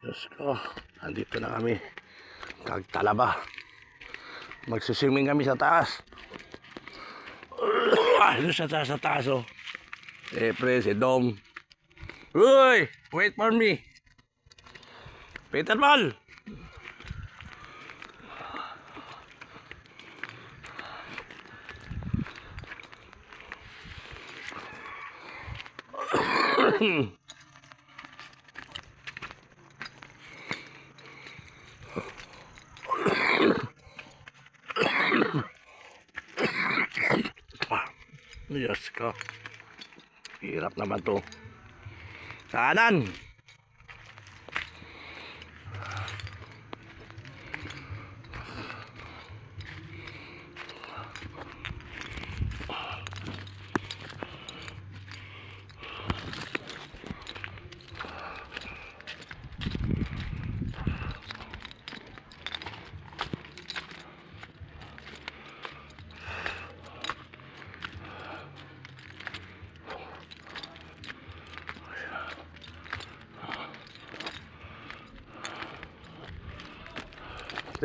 Diyos ko, andito na kami. Kagtalaba. Magsuswimming kami sa taas. Ano sa taas oh. Siyempre si Dom. Uy! Wait for me. Peter Paul! Diyos ko. Hirap naman to. Kanan!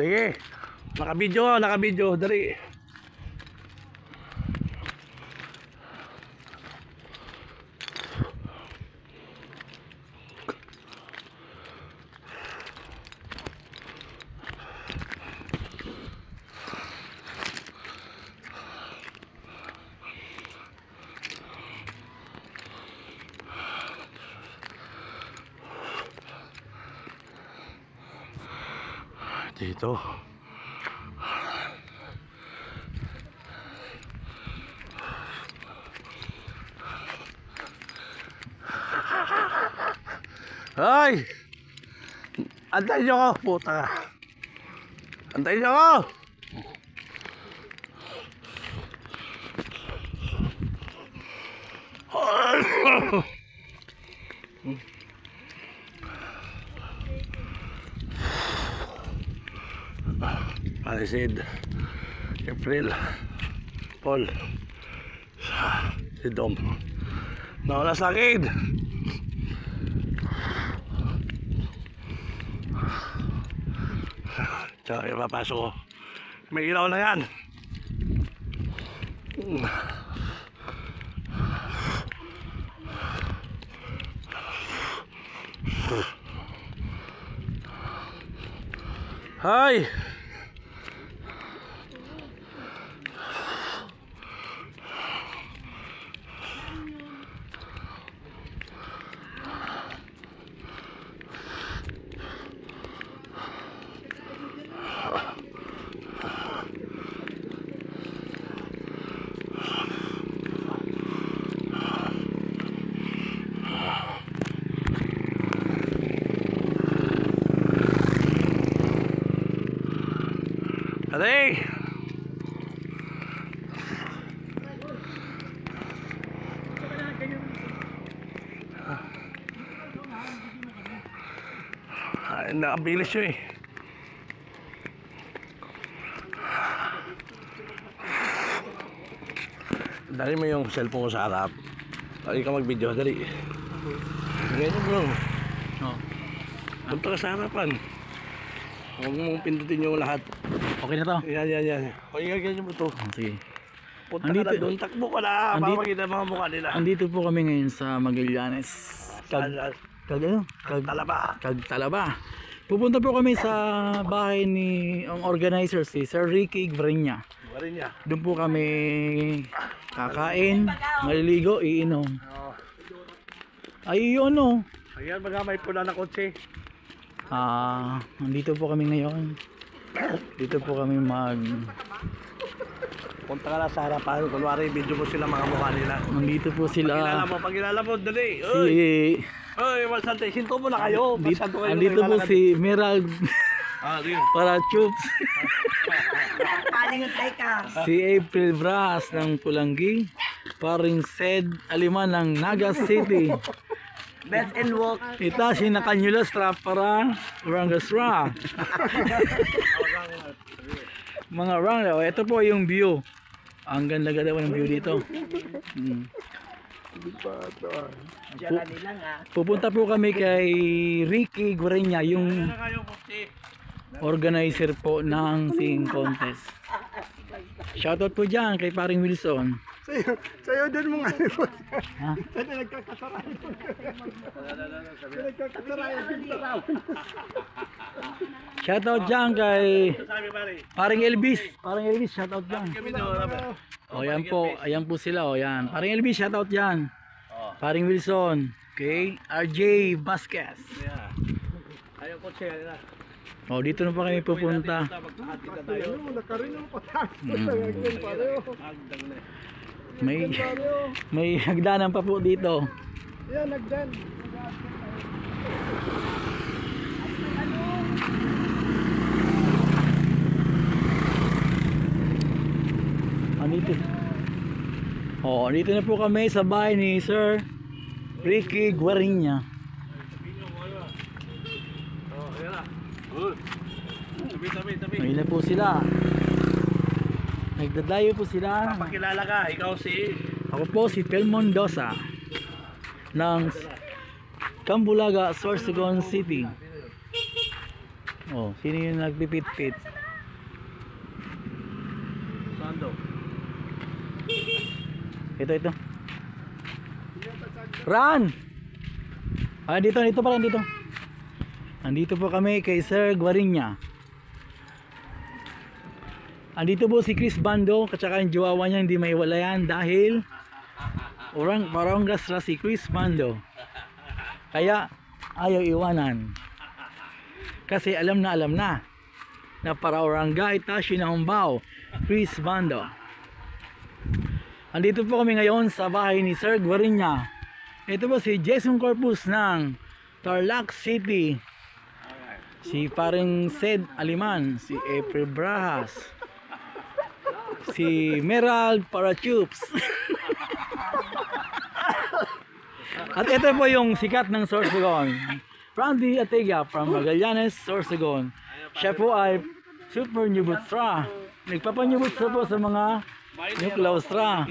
Sige, nakabidyo, dali. Dito. Hoy! Antayin niyo ako, puta ka. Antayin niyo ako! Alisid, April, Paul, si Dom. Nawala sa akin. Tsaka ipapasok ko. May ilaw na yan. Hi! Aday! Nakabilis yun eh. Dali mo yung cellphone ko sa harap. Dali ka mag-video, dali. Ganyan bro. Punta ka sa harapan. Huwag mong pindutin yung lahat. Okay na to? Yan. O ganyan mo to. Sige. Punta ka na doon, takbo ka na. Para makita mga mukha nila. Andito po kami ngayon sa Magallanes. Kagtalaba. Pupunta po kami sa bahay ni ang organizer si Sir Ricky Igvreña. Doon po kami kakain, maliligo, iinom. Ay yun o. Ayan baga may pula na kotse. Nandito po kami ngayon. Dito po kami Punta ka na sa harapan. Kunwari video mo sila mga mukha nila. Nandito po sila. Pagkilala mo, dali. Oy, Malsante, sinto mo na kayo. Andito po si Merald para chups. Si April Bras ng Pulanggi. Paring Sed Aliman ng Naga City. Best and walk. Itashi na Kanyulas para Rangasra. Mga Rangla. Ito po yung view. Ang ganda-ganda po ng view dito. Diyan nila nga. Pupunta po kami kay Ricky Guarenya, yung organizer po ng singing contest. Shoutout po dyan kay paring Wilson. Sa'yo din mo nga. Ha? Sa'yo nagkakasarayan. Nagkakasarayan din sa rawan. Shoutout dyan kay paring Elvis. Paring Elvis, shoutout dyan. O yan po, ayan po sila. O yan. Paring Elvis, shoutout dyan. Paring Wilson. Okay. RJ Vasquez. Ayaw ko siya nila. O dito na pa kami pupunta. Nakarino pa tayo. May hagdanan pa po dito. Yan, nagdan. Andito. Andito na po kami sa bahay ni Sir Ricky Guarenya. Tabi. Ayun na po sila. Nagdadayo po sila. Pakilala ka, ikaw si... Ako po si Pel Mendoza ng Cambulaga, Sorsogon City. Sino yung nagpipit-pit? Sando. Ito. Run! Dito pala, dito. Andito po kami kay Sir Guarenya. Andito po si Chris Bando, at saka yung jowa niya hindi maiwalayan dahil parang gasra si Chris Bando. Kaya ayaw iwanan. Kasi alam na na para orangga itashi na humbaw, Chris Bando. Andito po kami ngayon sa bahay ni Sir Guarenya. Ito po si Jason Corpus ng Tarlac City. Si paring Sed Aliman, si April Brahas, si Merald Parachups. At ito po yung sikat ng Sorsogon, Randy Atega from Magallanes, Sorsogon. Siya po ay super nyubutsra. Nagpapanyubutsra po sa mga nuklaustra.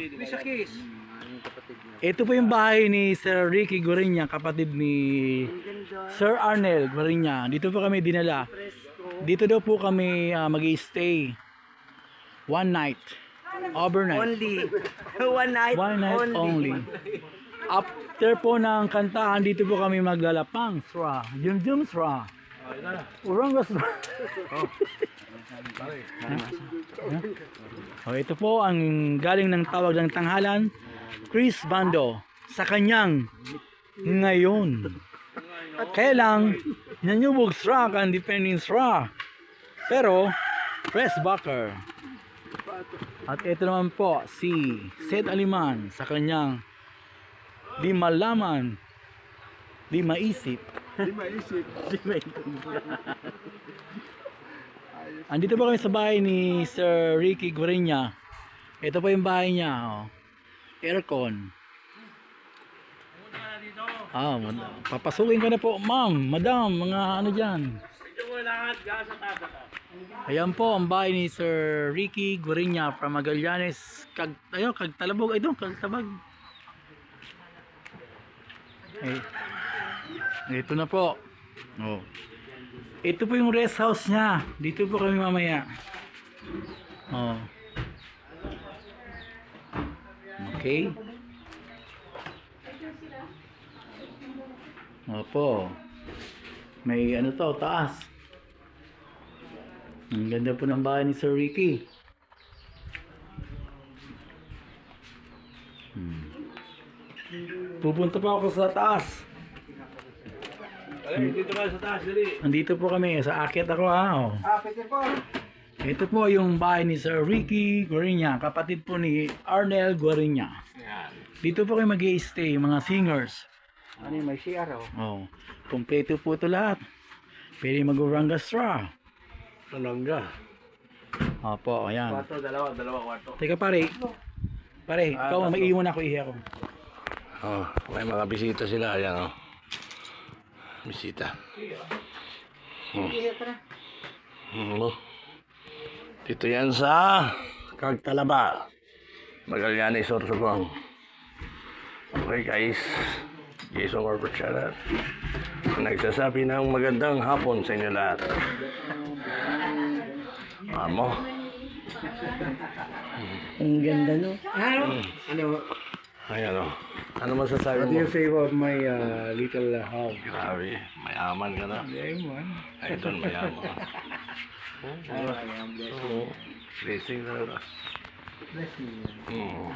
Ito po yung bahay ni Sir Ricky Guarenya, kapatid ni Sir Arnel Guarenya. Dito po kami dinala. Dito daw po kami mag-i-stay. One night. Overnight. Only. One night only. After po ng kantahan, dito po kami maglalapang. Sra. Jum sra. Urang sra. Ito po ang galing ng tawag ng tanghalan, Chris Bando, sa kanyang ngayon. Kaya lang, nanyubog sra kan depending sra. Pero, press backer. At ito naman po, si Sed Aliman sa kanyang di malaman, di maisip. Andito po kami sa bahay ni Sir Ricky Guarenya. Ito po yung bahay niya. Aircon. Papasukin ko na po, ma'am, madam, mga ano dyan. Ayan po ang bahay ni Sir Ricky Guarenya from Magallanes, Kagtalabog. Kagtabag. Ito na po. Ito po yung rest house niya. Dito po kami mamaya. Okay. Opo. May ano to, taas. Ang ganda po ng bahay ni Sir Ricky. Pupunta pa ako sa taas. Dito ka sa taas, dali. Andito po kami, sa akit ako ha. Ito po yung bahay ni Sir Ricky Guarenya, kapatid po ni Arnel Guarenya. Dito po kayo mag-i-stay, mga singers. Ano yung may CR Kompleto po ito lahat. Pwede mag-uranga straw. Manangga. Opo, ayan. Dalawa kwarto. Teka pare, ikaw mag-iwan ako, ihi ako. May mga bisita sila, ayan bisita. Dito yan sa Cagtalaba, Magallanes, Sorsogon. Okay guys, Jason Corbett Charat. Nagsasabi ng magandang hapon sa inyo lahat. Amo. Ang ganda, no? Ano, Ay ano. Ano masasabi what do mo? you say about my little house? Grabe, mayaman ka na. Lemon. Ay, doon mayaman ka. Oo. Blessing talaga. Bless me. Oo.